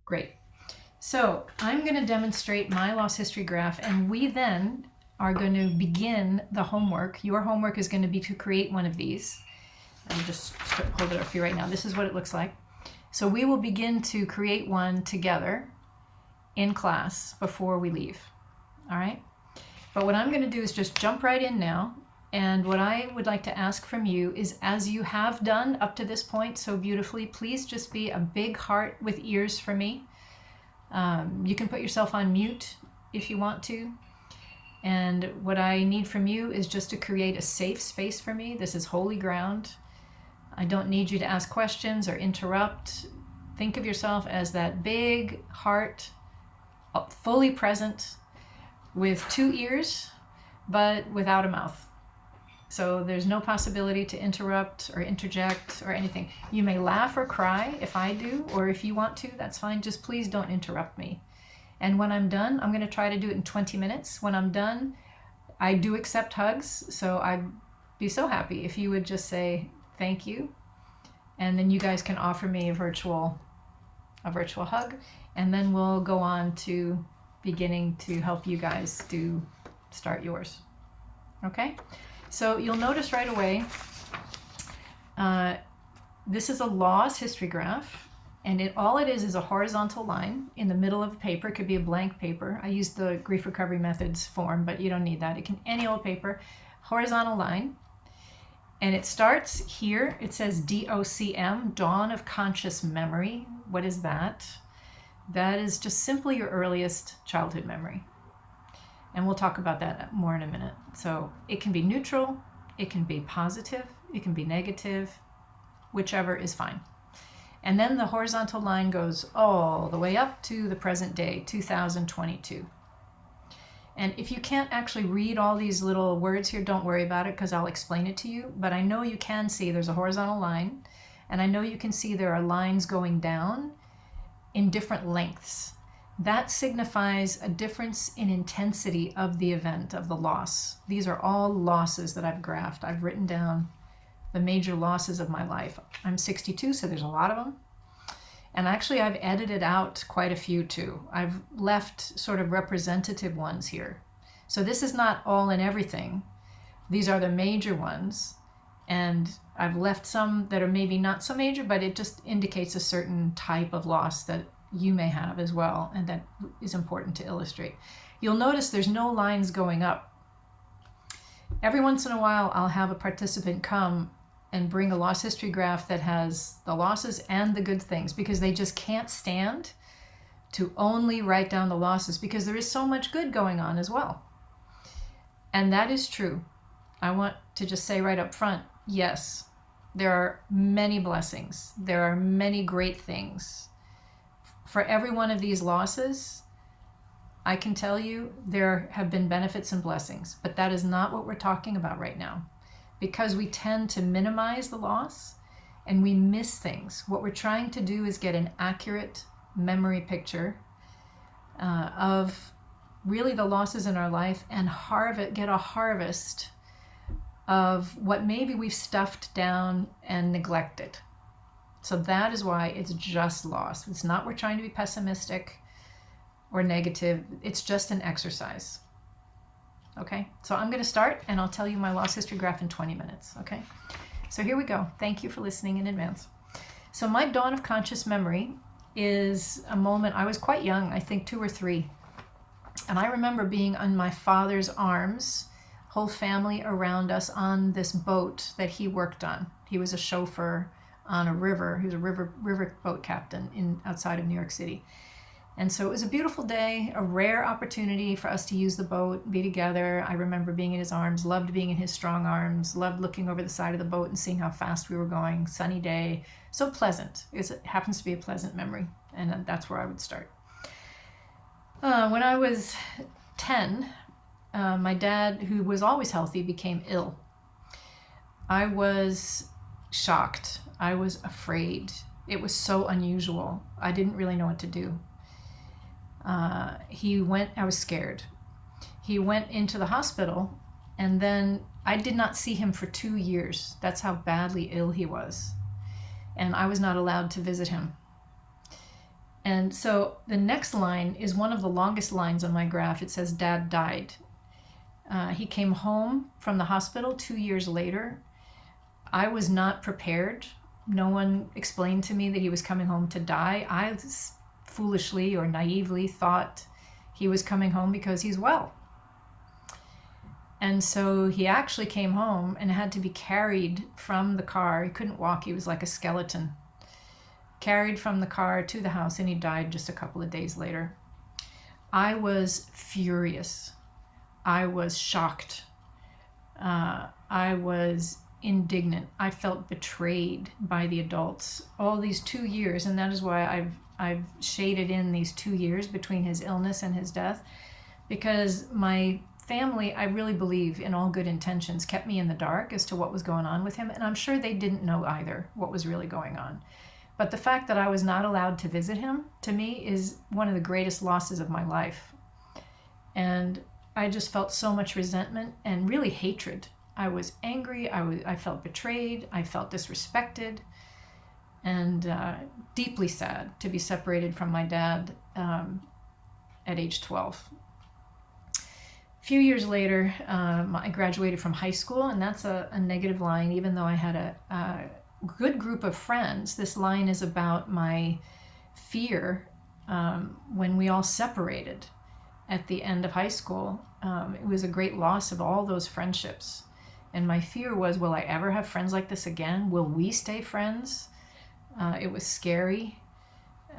Great. So I'm going to demonstrate my loss history graph, and we then are going to begin the homework. Your homework is going to be to create one of these. I'll just hold it up for you right now. This is what it looks like. So we will begin to create one together in class before we leave. All right? But what I'm going to do is just jump right in now. And what I would like to ask from you is, as you have done up to this point so beautifully, please just be a big heart with ears for me. You can put yourself on mute if you want to. And what I need from you is just to create a safe space for me. This is holy ground. I don't need you to ask questions or interrupt. Think of yourself as that big heart, fully present, with 2 ears, but without a mouth. So there's no possibility to interrupt or interject or anything. You may laugh or cry if I do, or if you want to, that's fine. Just please don't interrupt me. And when I'm done, I'm going to try to do it in 20 minutes. When I'm done, I do accept hugs, so I'd be so happy if you would just say thank you. And then you guys can offer me a virtual hug, and then we'll go on to beginning to help you guys start yours. Okay? So you'll notice right away, this is a loss history graph, and all it is a horizontal line in the middle of the paper. It could be a blank paper. I use the Grief Recovery Methods form, but you don't need that. It can any old paper, horizontal line. And it starts here. It says DOCM, Dawn of Conscious Memory. What is that? That is just simply your earliest childhood memory. And we'll talk about that more in a minute. So it can be neutral, it can be positive, it can be negative, whichever is fine. And then the horizontal line goes all the way up to the present day, 2022. And if you can't actually read all these little words here, don't worry about it, because I'll explain it to you. But I know you can see there's a horizontal line, and I know you can see there are lines going down in different lengths. That signifies a difference in intensity of the event, of the loss. These are all losses that I've graphed. I've written down the major losses of my life. I'm 62, so there's a lot of them. And actually, I've edited out quite a few too. I've left sort of representative ones here. So this is not all and everything. These are the major ones. And I've left some that are maybe not so major, but it just indicates a certain type of loss that you may have as well, and that is important to illustrate. You'll notice there's no lines going up. Every once in a while, I'll have a participant come and bring a loss history graph that has the losses and the good things, because they just can't stand to only write down the losses, because there is so much good going on as well. And that is true. I want to just say right up front, yes, there are many blessings. There are many great things. For every one of these losses, I can tell you there have been benefits and blessings, but that is not what we're talking about right now, because we tend to minimize the loss and we miss things. What we're trying to do is get an accurate memory picture of really the losses in our life, and get a harvest of what maybe we've stuffed down and neglected. So that is why it's just loss. It's not we're trying to be pessimistic or negative. It's just an exercise. Okay, so I'm going to start, and I'll tell you my loss history graph in 20 minutes. Okay, so here we go. Thank you for listening in advance. So my dawn of conscious memory is a moment. I was quite young, I think 2 or 3. And I remember being on my father's arms, whole family around us on this boat that he worked on. He was a chauffeur on a river. He was a river boat captain outside of New York City. And so it was a beautiful day, a rare opportunity for us to use the boat, be together. I remember being in his arms, loved being in his strong arms, loved looking over the side of the boat and seeing how fast we were going. Sunny day, so pleasant. It happens to be a pleasant memory, and that's where I would start. When I was 10, my dad, who was always healthy, became ill. I was shocked. I was afraid. It was so unusual. I didn't really know what to do. I was scared. He went into the hospital, and then I did not see him for 2 years. That's how badly ill he was. And I was not allowed to visit him. And so the next line is one of the longest lines on my graph. It says, Dad died. He came home from the hospital 2 years later. I was not prepared. No one explained to me that he was coming home to die. I foolishly or naively thought he was coming home because he's well. And so he actually came home and had to be carried from the car. He couldn't walk. He was like a skeleton. Carried from the car to the house, and he died just a couple of days later. I was furious. I was shocked. I was indignant. I felt betrayed by the adults all these 2 years, and that is why I've shaded in these 2 years between his illness and his death, because my family, I really believe in all good intentions, kept me in the dark as to what was going on with him, and I'm sure they didn't know either what was really going on. But the fact that I was not allowed to visit him, to me, is one of the greatest losses of my life. And I just felt so much resentment and really hatred. I was angry. I felt betrayed. I felt disrespected, and deeply sad to be separated from my dad at age 12. A few years later, I graduated from high school, and that's a negative line, even though I had a good group of friends. This line is about my fear when we all separated at the end of high school. It was a great loss of all those friendships. And my fear was, will I ever have friends like this again? Will we stay friends? It was scary.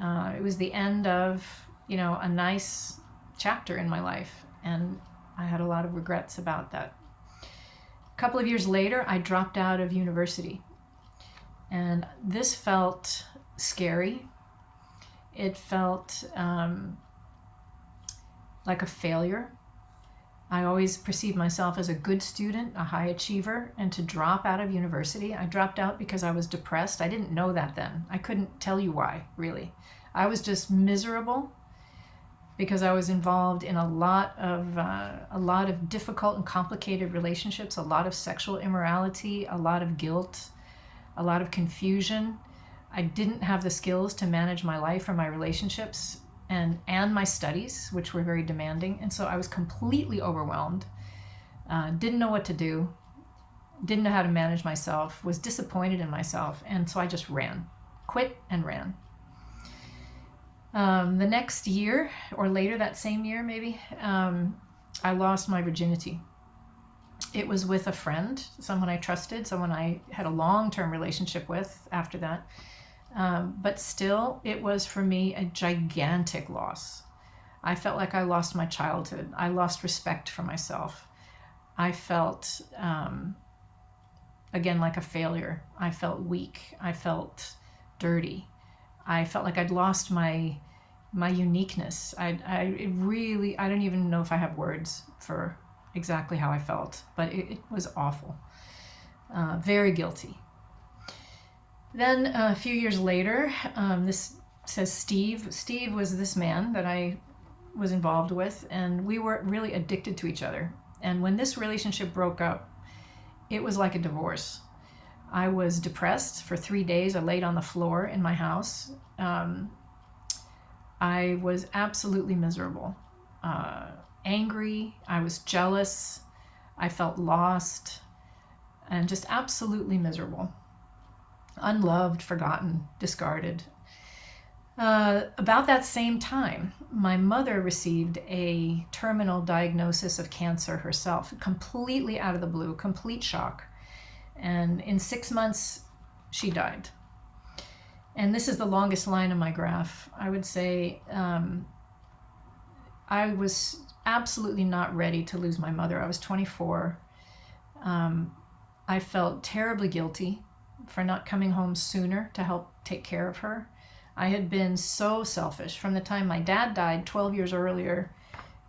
It was the end of, a nice chapter in my life. And I had a lot of regrets about that. A couple of years later, I dropped out of university. And this felt scary. It felt like a failure. I always perceived myself as a good student, a high achiever, and to drop out of university, I dropped out because I was depressed. I didn't know that then. I couldn't tell you why, really. I was just miserable because I was involved in a lot of difficult and complicated relationships, a lot of sexual immorality, a lot of guilt, a lot of confusion. I didn't have the skills to manage my life or my relationships and my studies, which were very demanding. And so I was completely overwhelmed, didn't know what to do, didn't know how to manage myself, was disappointed in myself. And so I just quit and ran. The next year, or later, that same year maybe, I lost my virginity. It was with a friend, someone I trusted, someone I had a long-term relationship with after that. But still, it was for me a gigantic loss. I felt like I lost my childhood. I lost respect for myself. I felt, again, like a failure. I felt weak. I felt dirty. I felt like I'd lost my uniqueness. I don't even know if I have words for exactly how I felt, but it was awful. Very guilty. Then a few years later, this says Steve. Steve was this man that I was involved with, and we were really addicted to each other. And when this relationship broke up, it was like a divorce. I was depressed for 3 days. I laid on the floor in my house. I was absolutely miserable. Angry. I was jealous. I felt lost and just absolutely miserable. Unloved, forgotten, discarded. About that same time, my mother received a terminal diagnosis of cancer herself, completely out of the blue, complete shock. And in 6 months, she died. And this is the longest line on my graph. I would say I was absolutely not ready to lose my mother. I was 24. I felt terribly guilty for not coming home sooner to help take care of her. I had been so selfish. From the time my dad died 12 years earlier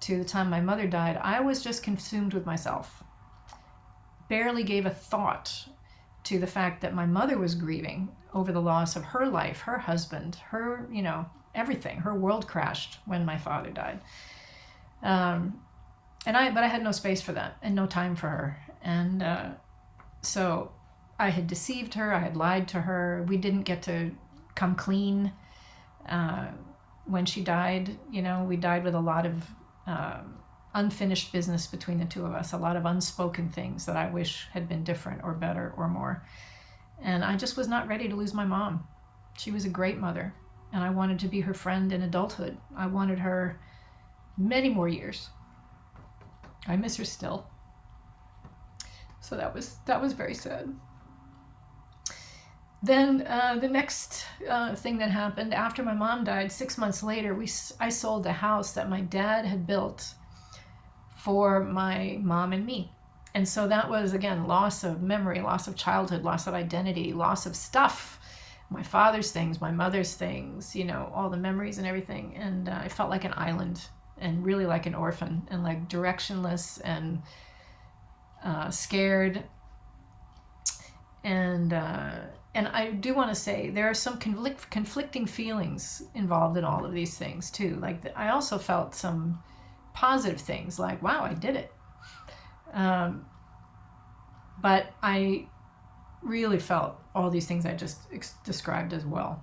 to the time my mother died, I was just consumed with myself. Barely gave a thought to the fact that my mother was grieving over the loss of her life, her husband, her, everything. Her world crashed when my father died. But I had no space for that and no time for her. And so I had deceived her. I had lied to her. We didn't get to come clean. when she died, we died with a lot of unfinished business between the two of us, a lot of unspoken things that I wish had been different or better or more. And I just was not ready to lose my mom. She was a great mother, and I wanted to be her friend in adulthood. I wanted her many more years. I miss her still. So that was very sad. Then the next thing that happened after my mom died, 6 months later, I sold the house that my dad had built for my mom and me. And so that was, again, loss of memory, loss of childhood, loss of identity, loss of stuff, my father's things, my mother's things, all the memories and everything. And I felt like an island and really like an orphan and like directionless and scared. And I do want to say there are some conflicting feelings involved in all of these things too. Like I also felt some positive things, like, wow, I did it. But I really felt all these things I just described as well.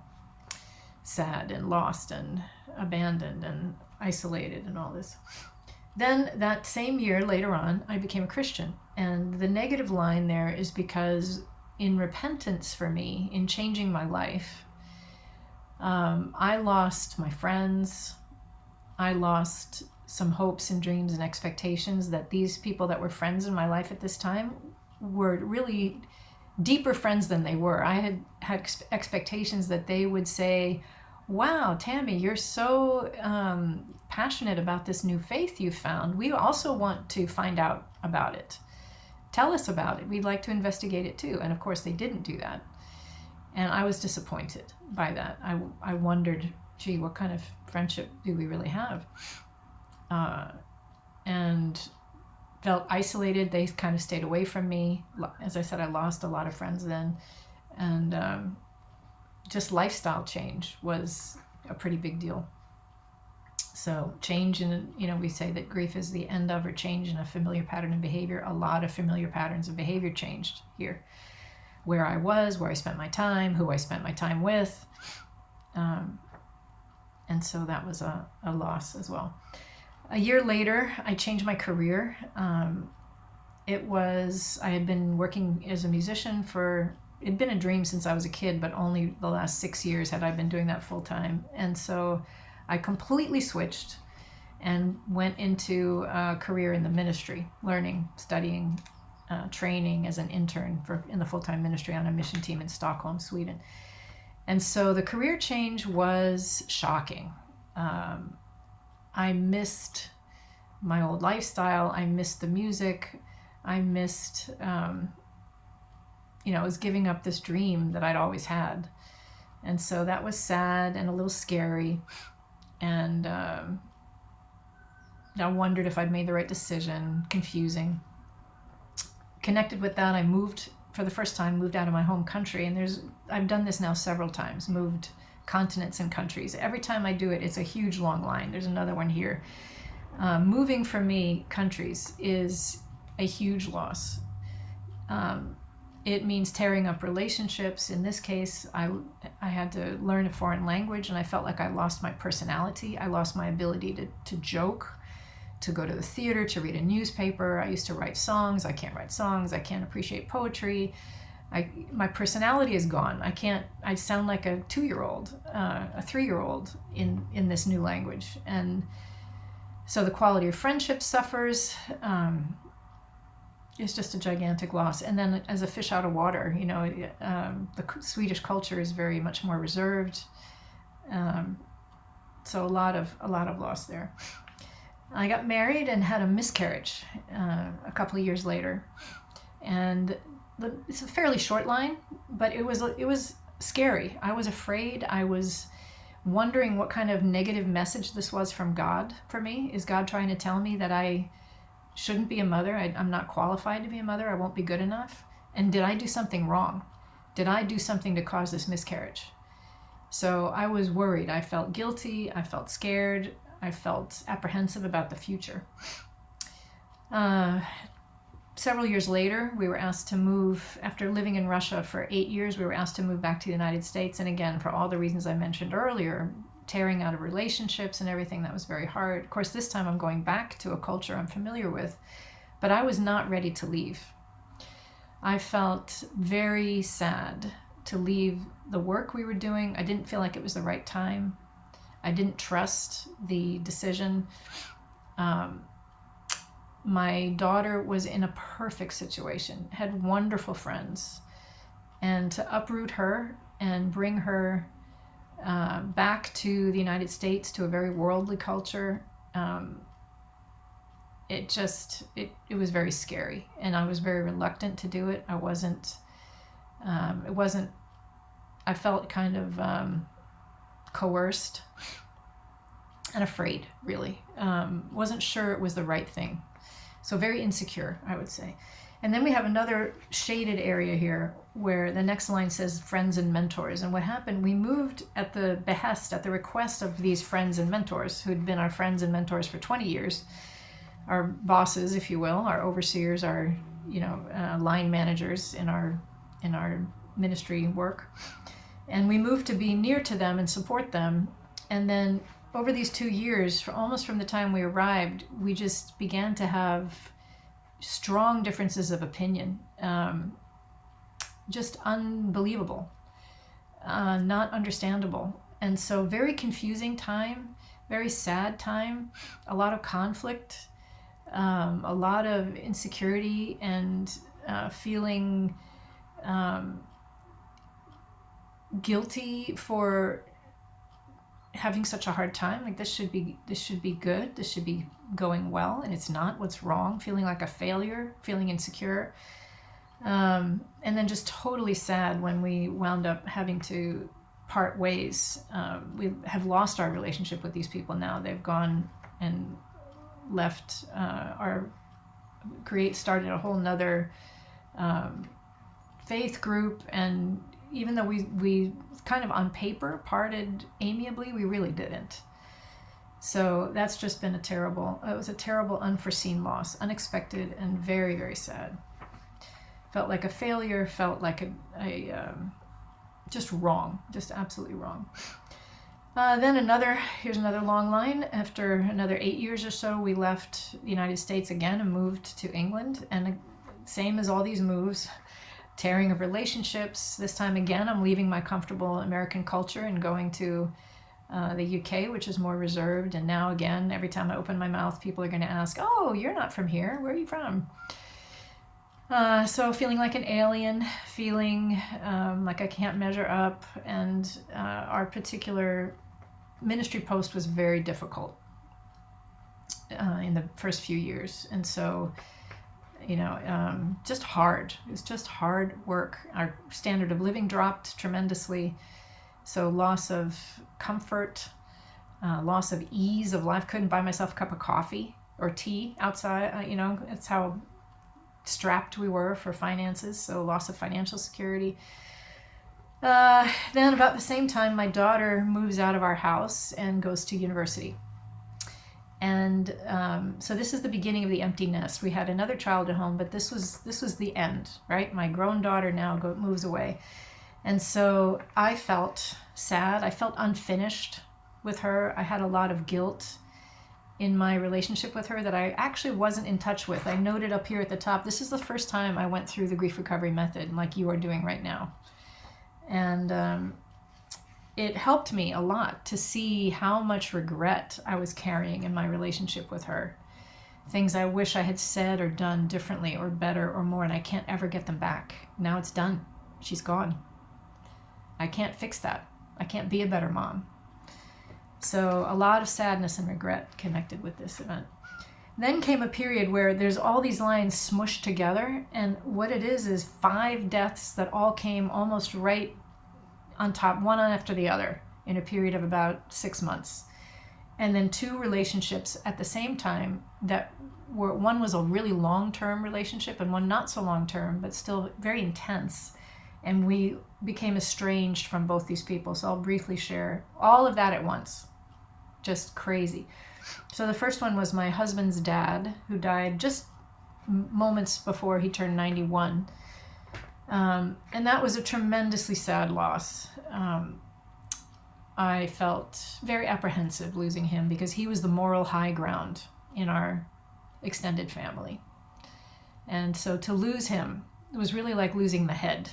Sad and lost and abandoned and isolated and all this. Then that same year, later on, I became a Christian. And the negative line there is because in repentance for me, in changing my life, I lost my friends. I lost some hopes and dreams and expectations that these people that were friends in my life at this time were really deeper friends than they were. I had expectations that they would say, wow, Tammy, you're so passionate about this new faith you found. We also want to find out about it. Tell us about it. We'd like to investigate it too. And of course, they didn't do that. And I was disappointed by that. I wondered, gee, what kind of friendship do we really have? And felt isolated. They kind of stayed away from me. As I said, I lost a lot of friends then. And just lifestyle change was a pretty big deal. So change in, we say that grief is the end of or change in a familiar pattern of behavior. A lot of familiar patterns of behavior changed here. Where I was, where I spent my time, who I spent my time with. And so that was a loss as well. A year later, I changed my career. I had been working as a musician it'd been a dream since I was a kid, but only the last 6 years had I been doing that full time. And so I completely switched and went into a career in the ministry, learning, studying, training as an intern in the full-time ministry on a mission team in Stockholm, Sweden. And so the career change was shocking. I missed my old lifestyle. I missed the music. I missed, I was giving up this dream that I'd always had. And so that was sad and a little scary. And I wondered if I'd made the right decision, confusing. Connected with that, I moved out of my home country. And I've done this now several times, moved continents and countries. Every time I do it, it's a huge long line. There's another one here. Moving for me, countries, is a huge loss. It means tearing up relationships. In this case, I had to learn a foreign language, and I felt like I lost my personality. I lost my ability to joke, to go to the theater, to read a newspaper. I used to write songs. I can't write songs. I can't appreciate poetry. My personality is gone. I sound like a 2-year-old, a 3-year-old in this new language. And so the quality of friendship suffers. It's just a gigantic loss. And then as a fish out of water, the Swedish culture is very much more reserved. So a lot of loss there. I got married and had a miscarriage a couple of years later. And it's a fairly short line, but it was scary. I was afraid. I was wondering what kind of negative message this was from God for me. Is God trying to tell me that I shouldn't be a mother? I'm not qualified to be a mother. I won't be good enough. And did I do something wrong? Did I do something to cause this miscarriage? So I was worried. I felt guilty. I felt scared. I felt apprehensive about the future. Several years later, we were asked to move. After living in Russia for 8 years, we were asked to move back to the United States. And again, for all the reasons I mentioned earlier, tearing out of relationships and everything. That was very hard. Of course, this time I'm going back to a culture I'm familiar with, but I was not ready to leave. I felt very sad to leave the work we were doing. I didn't feel like it was the right time. I didn't trust the decision. My daughter was in a perfect situation, had wonderful friends, and to uproot her and bring her back to the United States, to a very worldly culture, it was very scary, and I was very reluctant to do it. I felt kind of coerced and afraid, really. Wasn't sure it was the right thing. So very insecure, I would say. And then we have another shaded area here where the next line says friends and mentors. And what happened, we moved at the request of these friends and mentors who had been our friends and mentors for 20 years, our bosses, if you will, our overseers, our line managers in our ministry work. And we moved to be near to them and support them. And then over these 2 years, almost from the time we arrived, we just began to have strong differences of opinion, just unbelievable, not understandable. And so very confusing time, very sad time, a lot of conflict, a lot of insecurity, and feeling guilty for having such a hard time. Like this should be good, this should be going well, and it's not. What's wrong? Feeling like a failure, feeling insecure, and then just totally sad when we wound up having to part ways. We have lost our relationship with these people now. They've gone and left started a whole nother faith group, and even though we kind of on paper parted amiably, we really didn't. So that's just been it was a terrible unforeseen loss, unexpected, and very, very sad. Felt like a failure, felt like a just wrong, just absolutely wrong. Then here's another long line. After another 8 years or so, we left the United States again and moved to England. And same as all these moves, tearing of relationships. This time again, I'm leaving my comfortable American culture and going to the UK, which is more reserved. And now again, every time I open my mouth, people are going to ask, "Oh, you're not from here. Where are you from?" So feeling like an alien, feeling like I can't measure up. And our particular ministry post was very difficult in the first few years. And so just hard. It was just hard work. Our standard of living dropped tremendously. So loss of comfort, loss of ease of life. Couldn't buy myself a cup of coffee or tea outside. It's how strapped we were for finances. So loss of financial security. Then about the same time, my daughter moves out of our house and goes to university. And so this is the beginning of the empty nest. We had another child at home, but this was the end, right? My grown daughter now moves away. And so I felt sad. I felt unfinished with her. I had a lot of guilt in my relationship with her that I actually wasn't in touch with. I noted up here at the top, this is the first time I went through the grief recovery method like you are doing right now. And it helped me a lot to see how much regret I was carrying in my relationship with her. Things I wish I had said or done differently or better or more, and I can't ever get them back. Now it's done. She's gone. I can't fix that. I can't be a better mom. So a lot of sadness and regret connected with this event. Then came a period where there's all these lines smushed together, and what it is 5 deaths that all came almost right on top, one after the other, in a period of about 6 months. And then 2 relationships at the same time that were, one was a really long-term relationship and one not so long-term, but still very intense. And we became estranged from both these people. So I'll briefly share all of that at once. Just crazy. So the first one was my husband's dad, who died just moments before he turned 91. And that was a tremendously sad loss. I felt very apprehensive losing him because he was the moral high ground in our extended family. And so to lose him was really like losing the head.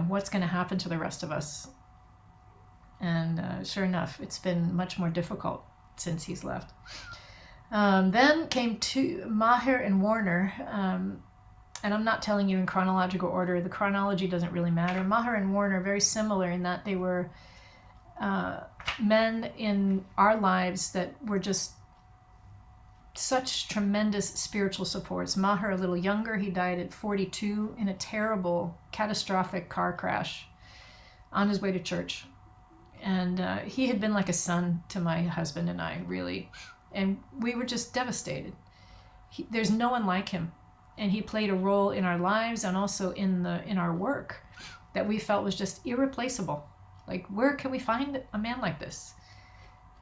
What's going to happen to the rest of us? And sure enough, it's been much more difficult since he's left. Then came Maher and Warner, and I'm not telling you in chronological order. The chronology doesn't really matter. Maher and Warner are very similar in that they were men in our lives that were just such tremendous spiritual supports. Maher, a little younger, he died at 42 in a terrible, catastrophic car crash on his way to church. And he had been like a son to my husband and I, really. And we were just devastated. There's no one like him. And he played a role in our lives and also in our work that we felt was just irreplaceable. Like, where can we find a man like this?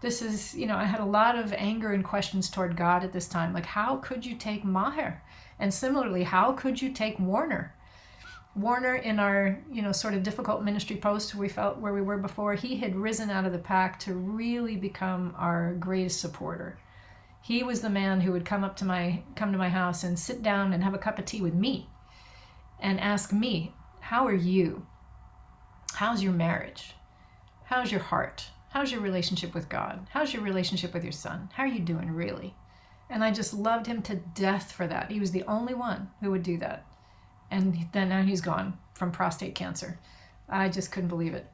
This is, I had a lot of anger and questions toward God at this time. Like, how could you take Maher? And similarly, how could you take Warner? Warner, in our, sort of difficult ministry post where we were before, he had risen out of the pack to really become our greatest supporter. He was the man who would come to my house and sit down and have a cup of tea with me and ask me, how are you? How's your marriage? How's your heart? How's your relationship with God? How's your relationship with your son? How are you doing, really? And I just loved him to death for that. He was the only one who would do that. And then now he's gone from prostate cancer. I just couldn't believe it.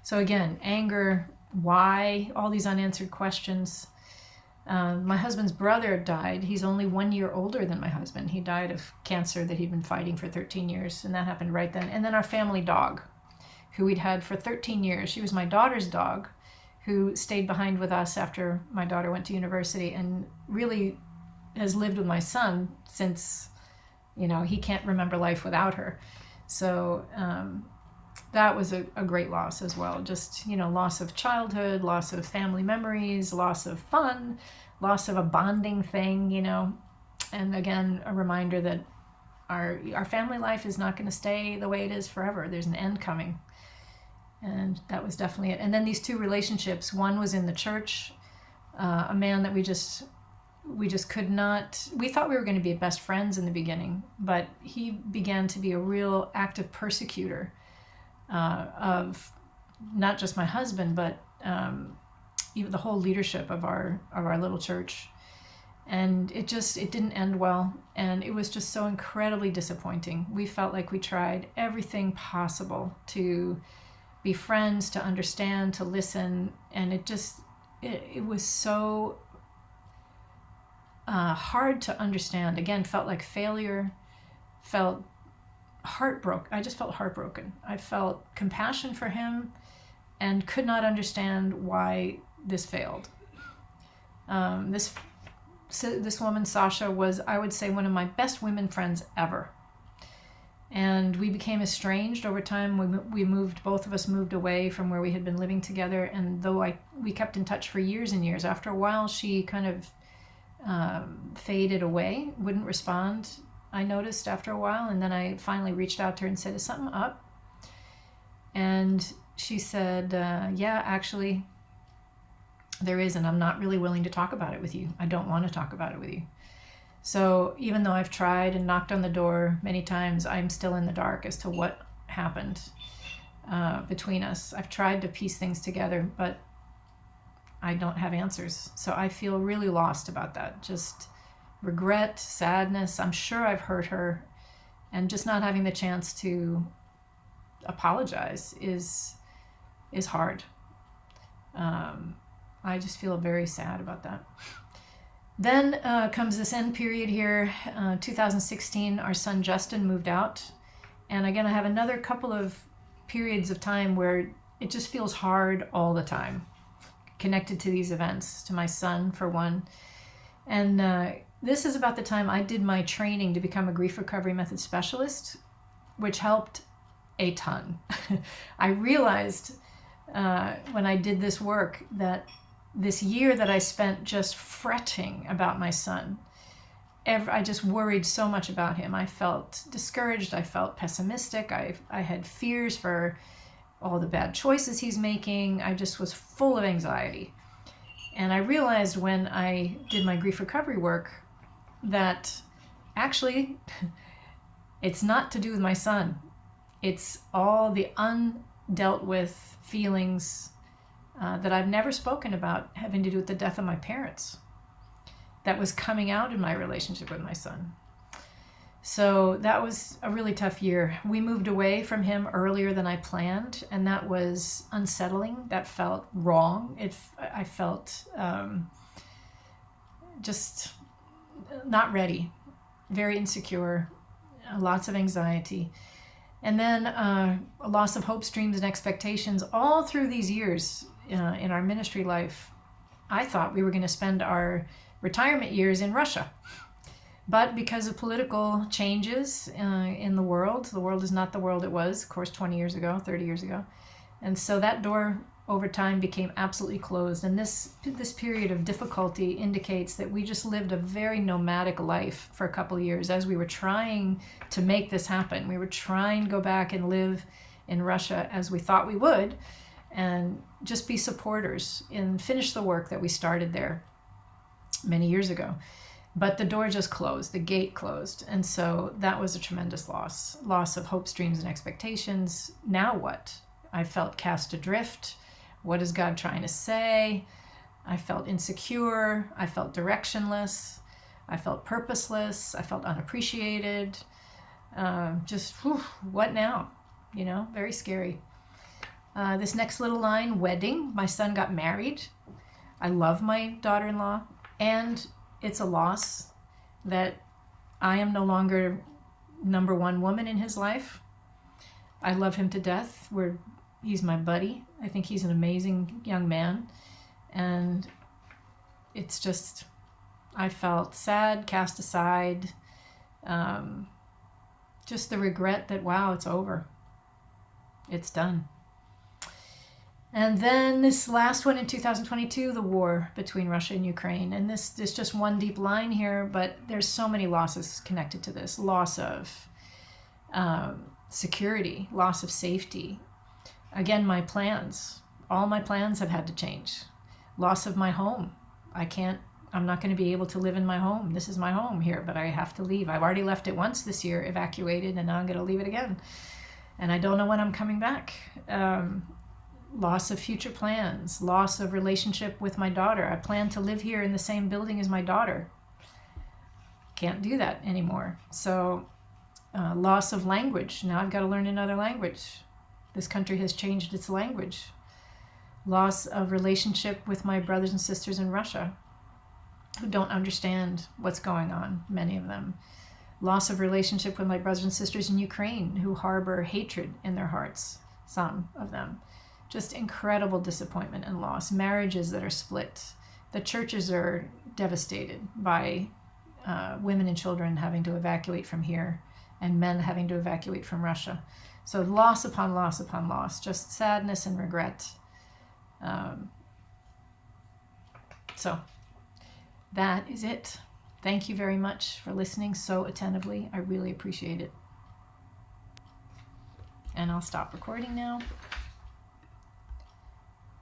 So again, anger, why, all these unanswered questions. My husband's brother died. He's only 1 year older than my husband. He died of cancer that he'd been fighting for 13 years, and that happened right then. And then our family dog, who we'd had for 13 years. She was my daughter's dog, who stayed behind with us after my daughter went to university and really has lived with my son since, he can't remember life without her. So that was a great loss as well. Just, loss of childhood, loss of family memories, loss of fun, loss of a bonding thing, And again, a reminder that our family life is not going to stay the way it is forever. There's an end coming. And that was definitely it. And then these two relationships, one was in the church, a man that we just could not, we thought we were going to be best friends in the beginning, but he began to be a real active persecutor of not just my husband, but even the whole leadership of our little church. And it didn't end well. And it was just so incredibly disappointing. We felt like we tried everything possible to be friends, to understand, to listen. And it was so hard to understand. Again, felt like failure, felt heartbroken. I just felt heartbroken. I felt compassion for him and could not understand why this failed. This woman, Sasha, was, I would say, one of my best women friends ever. And we became estranged over time. Both of us moved away from where we had been living together. And though we kept in touch for years and years, after a while she kind of faded away, wouldn't respond, I noticed after a while. And then I finally reached out to her and said, is something up? And she said, yeah, actually, there is, and I'm not really willing to talk about it with you. I don't want to talk about it with you. So even though I've tried and knocked on the door many times, I'm still in the dark as to what happened between us. I've tried to piece things together, but I don't have answers. So I feel really lost about that. Just regret, sadness. I'm sure I've hurt her, and just not having the chance to apologize is hard. I just feel very sad about that. Then comes this end period here, 2016, our son Justin moved out. And again, I have another couple of periods of time where it just feels hard all the time, connected to these events, to my son for one. And this is about the time I did my training to become a grief recovery method specialist, which helped a ton. I realized when I did this work that this year that I spent just fretting about my son, I just worried so much about him. I felt discouraged. I felt pessimistic. I had fears for all the bad choices he's making. I just was full of anxiety. And I realized when I did my grief recovery work that actually it's not to do with my son. It's all the undealt with feelings that I've never spoken about having to do with the death of my parents that was coming out in my relationship with my son. So that was a really tough year. We moved away from him earlier than I planned, and that was unsettling. That felt wrong. I felt just not ready, very insecure, lots of anxiety. And then a loss of hopes, dreams, and expectations all through these years in our ministry life. I thought we were going to spend our retirement years in Russia. But because of political changes in the world is not the world it was, of course, 20 years ago, 30 years ago. And so that door over time became absolutely closed. And this period of difficulty indicates that we just lived a very nomadic life for a couple of years as we were trying to make this happen. We were trying to go back and live in Russia as we thought we would and just be supporters and finish the work that we started there many years ago. But the door just closed, the gate closed. And so that was a tremendous loss of hopes, dreams, and expectations. Now what? I felt cast adrift. What is God trying to say? I felt insecure. I felt directionless. I felt purposeless. I felt unappreciated. What now? Very scary. This next little line, wedding. My son got married. I love my daughter-in-law. And it's a loss that I am no longer number one woman in his life. I love him to death. He's my buddy. I think he's an amazing young man. And it's just, I felt sad, cast aside. Just the regret that, wow, it's over. It's done. And then this last one in 2022, the war between Russia and Ukraine. And this is just one deep line here, but there's so many losses connected to this. Loss of security, loss of safety. Again, all my plans have had to change. Loss of my home. I'm not going to be able to live in my home. This is my home here, but I have to leave. I've already left it once this year, evacuated, and now I'm going to leave it again. And I don't know when I'm coming back. Loss of future plans, loss of relationship with my daughter. I plan to live here in the same building as my daughter. Can't do that anymore. So loss of language. Now I've got to learn another language. This country has changed its language. Loss of relationship with my brothers and sisters in Russia who don't understand what's going on, many of them. Loss of relationship with my brothers and sisters in Ukraine who harbor hatred in their hearts, some of them. Just incredible disappointment and loss. Marriages that are split. The churches are devastated by women and children having to evacuate from here and men having to evacuate from Russia. So loss upon loss upon loss. Just sadness and regret. So that is it. Thank you very much for listening so attentively. I really appreciate it. And I'll stop recording now.